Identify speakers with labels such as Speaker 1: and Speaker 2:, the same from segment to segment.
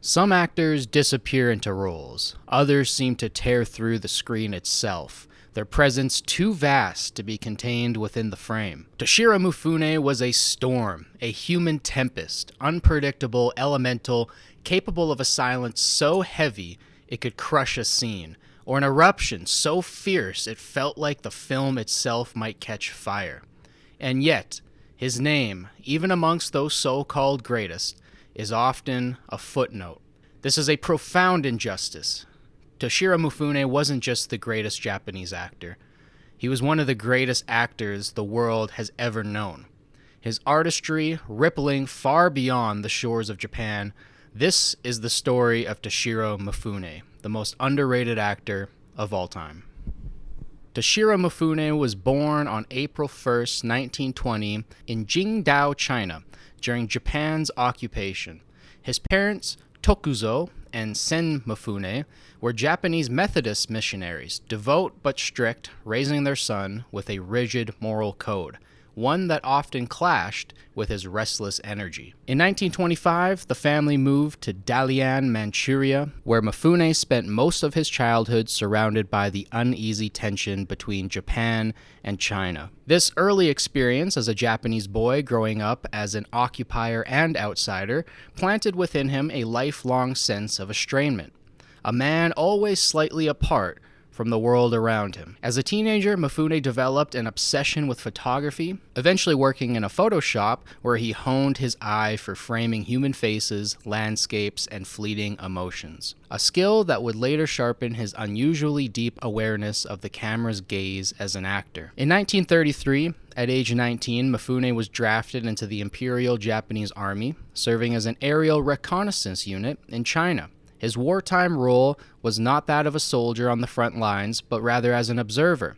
Speaker 1: Some actors disappear into roles, others seem to tear through the screen itself, their presence too vast to be contained within the frame. Toshiro Mifune was a storm, a human tempest, unpredictable, elemental, capable of a silence so heavy it could crush a scene, or an eruption so fierce it felt like the film itself might catch fire. And yet, his name, even amongst those so-called greatest, is often a footnote. This is a profound injustice. Toshiro Mifune wasn't just the greatest Japanese actor. He was one of the greatest actors the world has ever known. His artistry rippling far beyond the shores of Japan, this is the story of Toshiro Mifune, the most underrated actor of all time. Toshiro Mifune was born on April 1st, 1920 in Qingdao, China, during Japan's occupation. His parents, Tokuzo and Sen Mifune, were Japanese Methodist missionaries, devout but strict, raising their son with a rigid moral code, one that often clashed with his restless energy. In 1925, the family moved to Dalian, Manchuria, where Mifune spent most of his childhood surrounded by the uneasy tension between Japan and China. This early experience as a Japanese boy growing up as an occupier and outsider planted within him a lifelong sense of estrangement. A man always slightly apart from the world around him. As a teenager, Mifune developed an obsession with photography, eventually working in a photo shop where he honed his eye for framing human faces, landscapes, and fleeting emotions. A skill that would later sharpen his unusually deep awareness of the camera's gaze as an actor. In 1933, at age 19, Mifune was drafted into the Imperial Japanese Army, serving as an aerial reconnaissance unit in China. His wartime role was not that of a soldier on the front lines, but rather as an observer,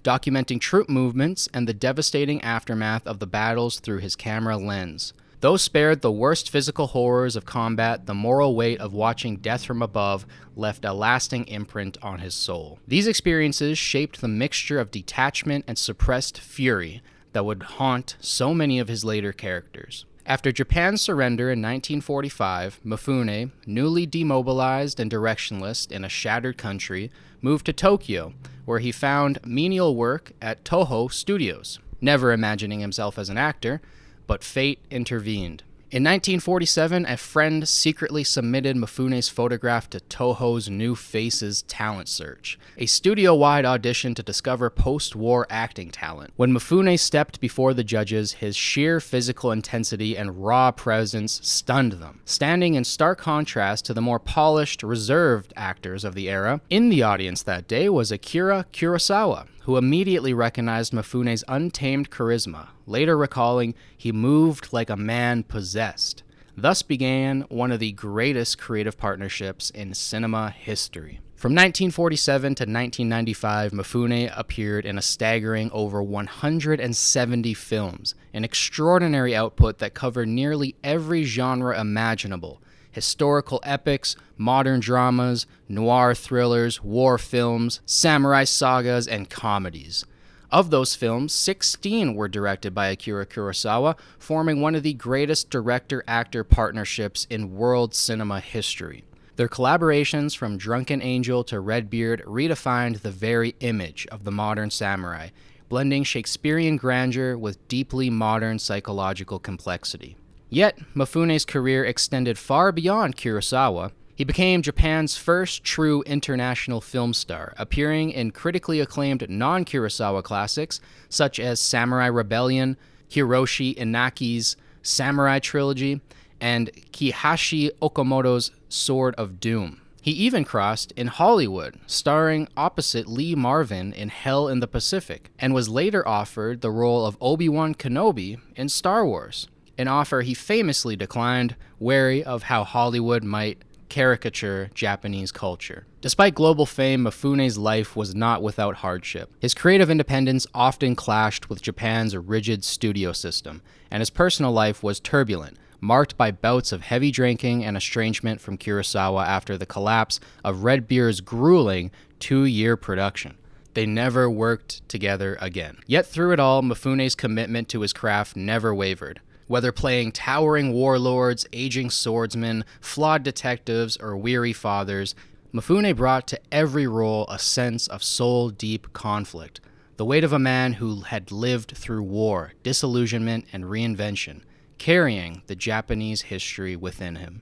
Speaker 1: documenting troop movements and the devastating aftermath of the battles through his camera lens. Though spared the worst physical horrors of combat, the moral weight of watching death from above left a lasting imprint on his soul. These experiences shaped the mixture of detachment and suppressed fury that would haunt so many of his later characters. After Japan's surrender in 1945, Mifune, newly demobilized and directionless in a shattered country, moved to Tokyo, where he found menial work at Toho Studios, never imagining himself as an actor, but fate intervened. In 1947, a friend secretly submitted Mifune's photograph to Toho's New Faces talent search, a studio-wide audition to discover post-war acting talent. When Mifune stepped before the judges, his sheer physical intensity and raw presence stunned them, standing in stark contrast to the more polished, reserved actors of the era. In the audience that day was Akira Kurosawa, who immediately recognized Mifune's untamed charisma, later recalling, "He moved like a man possessed." Thus began one of the greatest creative partnerships in cinema history. From 1947 to 1995, Mifune appeared in a staggering over 170 films, an extraordinary output that covered nearly every genre imaginable: historical epics, modern dramas, noir thrillers, war films, samurai sagas, and comedies. Of those films, 16 were directed by Akira Kurosawa, forming one of the greatest director-actor partnerships in world cinema history. Their collaborations from Drunken Angel to Redbeard redefined the very image of the modern samurai, blending Shakespearean grandeur with deeply modern psychological complexity. Yet, Mifune's career extended far beyond Kurosawa. He became Japan's first true international film star, appearing in critically acclaimed non-Kurosawa classics such as Samurai Rebellion, Hiroshi Inaki's Samurai Trilogy, and Kihashi Okamoto's Sword of Doom. He even crossed in Hollywood, starring opposite Lee Marvin in Hell in the Pacific, and was later offered the role of Obi-Wan Kenobi in Star Wars, an offer he famously declined, wary of how Hollywood might caricature Japanese culture. Despite global fame, Mifune's life was not without hardship. His creative independence often clashed with Japan's rigid studio system, and his personal life was turbulent, marked by bouts of heavy drinking and estrangement from Kurosawa after the collapse of Redbeard's grueling 2-year production. They never worked together again. Yet through it all, Mifune's commitment to his craft never wavered. Whether playing towering warlords, aging swordsmen, flawed detectives, or weary fathers, Mifune brought to every role a sense of soul-deep conflict, the weight of a man who had lived through war, disillusionment, and reinvention, carrying the Japanese history within him.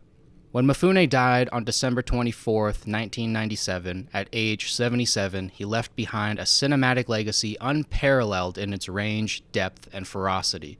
Speaker 1: When Mifune died on December 24, 1997, at age 77, he left behind a cinematic legacy unparalleled in its range, depth, and ferocity.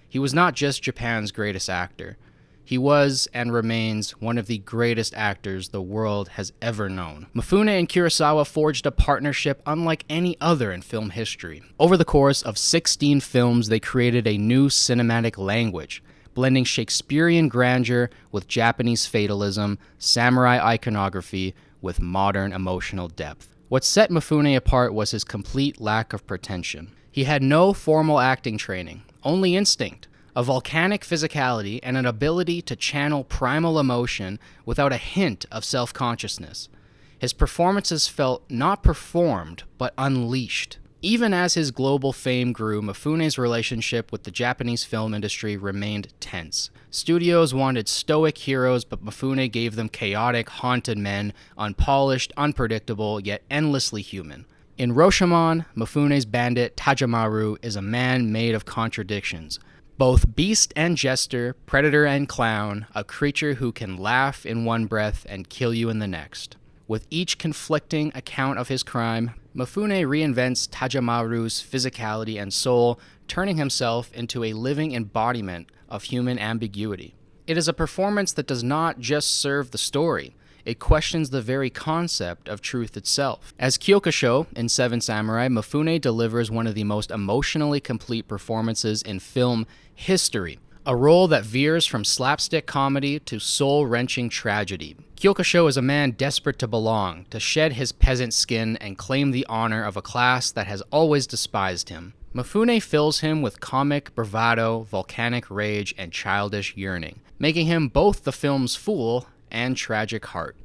Speaker 1: He was not just Japan's greatest actor. He was and remains one of the greatest actors the world has ever known. Mifune and Kurosawa forged a partnership unlike any other in film history. Over the course of 16 films, they created a new cinematic language, blending Shakespearean grandeur with Japanese fatalism, samurai iconography with modern emotional depth. What set Mifune apart was his complete lack of pretension. He had no formal acting training, only instinct, a volcanic physicality, and an ability to channel primal emotion without a hint of self-consciousness. His performances felt not performed, but unleashed. Even as his global fame grew, Mifune's relationship with the Japanese film industry remained tense. Studios wanted stoic heroes, but Mifune gave them chaotic, haunted men, unpolished, unpredictable, yet endlessly human. In Rashomon, Mifune's bandit Tajamaru is a man made of contradictions. Both beast and jester, predator and clown, a creature who can laugh in one breath and kill you in the next. With each conflicting account of his crime, Mifune reinvents Tajamaru's physicality and soul, turning himself into a living embodiment of human ambiguity. It is a performance that does not just serve the story, it questions the very concept of truth itself. As Kyokusho in Seven Samurai, Mifune delivers one of the most emotionally complete performances in film history, a role that veers from slapstick comedy to soul-wrenching tragedy. Kyokusho is a man desperate to belong, to shed his peasant skin and claim the honor of a class that has always despised him. Mifune fills him with comic bravado, volcanic rage, and childish yearning, making him both the film's fool and tragic heart.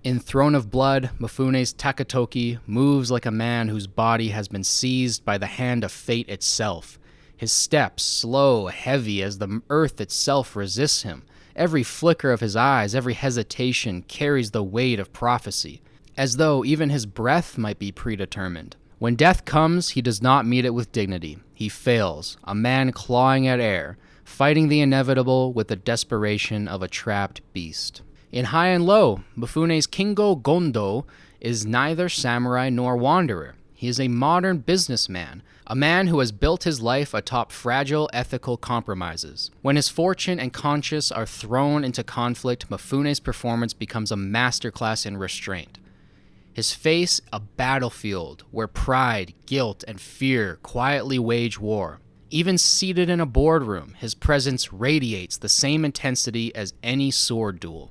Speaker 1: In Throne of Blood, Mifune's Takatoki moves like a man whose body has been seized by the hand of fate itself. His steps slow, heavy, as the earth itself resists him. Every flicker of his eyes, every hesitation carries the weight of prophecy, as though even his breath might be predetermined. When death comes, he does not meet it with dignity. He fails, a man clawing at air, fighting the inevitable with the desperation of a trapped beast. In High and Low, Mifune's Kingo Gondo is neither samurai nor wanderer. He is a modern businessman, a man who has built his life atop fragile ethical compromises. When his fortune and conscience are thrown into conflict, Mifune's performance becomes a masterclass in restraint. His face a battlefield where pride, guilt, and fear quietly wage war. Even seated in a boardroom, his presence radiates the same intensity as any sword duel.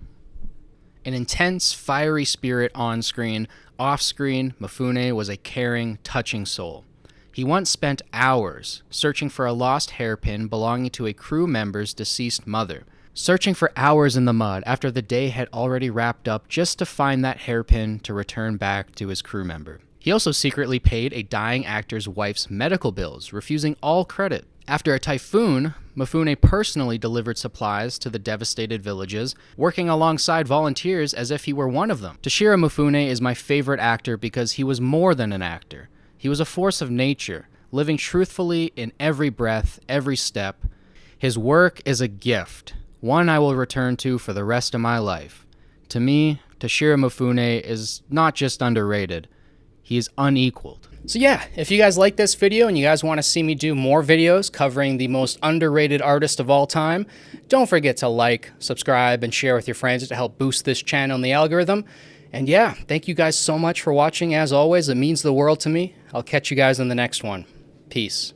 Speaker 1: An intense, fiery spirit on-screen, off-screen, Mifune was a caring, touching soul. He once spent hours searching for a lost hairpin belonging to a crew member's deceased mother, searching for hours in the mud after the day had already wrapped up just to find that hairpin to return back to his crew member. He also secretly paid a dying actor's wife's medical bills, refusing all credit. After a typhoon, Mifune personally delivered supplies to the devastated villages, working alongside volunteers as if he were one of them. Toshiro Mifune is my favorite actor because he was more than an actor. He was a force of nature, living truthfully in every breath, every step. His work is a gift, one I will return to for the rest of my life. To me, Toshiro Mifune is not just underrated, he is unequaled. So yeah, if you guys like this video and you guys want to see me do more videos covering the most underrated artist of all time, don't forget to like, subscribe, and share with your friends to help boost this channel in the algorithm. And yeah, thank you guys so much for watching. As always, it means the world to me. I'll catch you guys in the next one. Peace.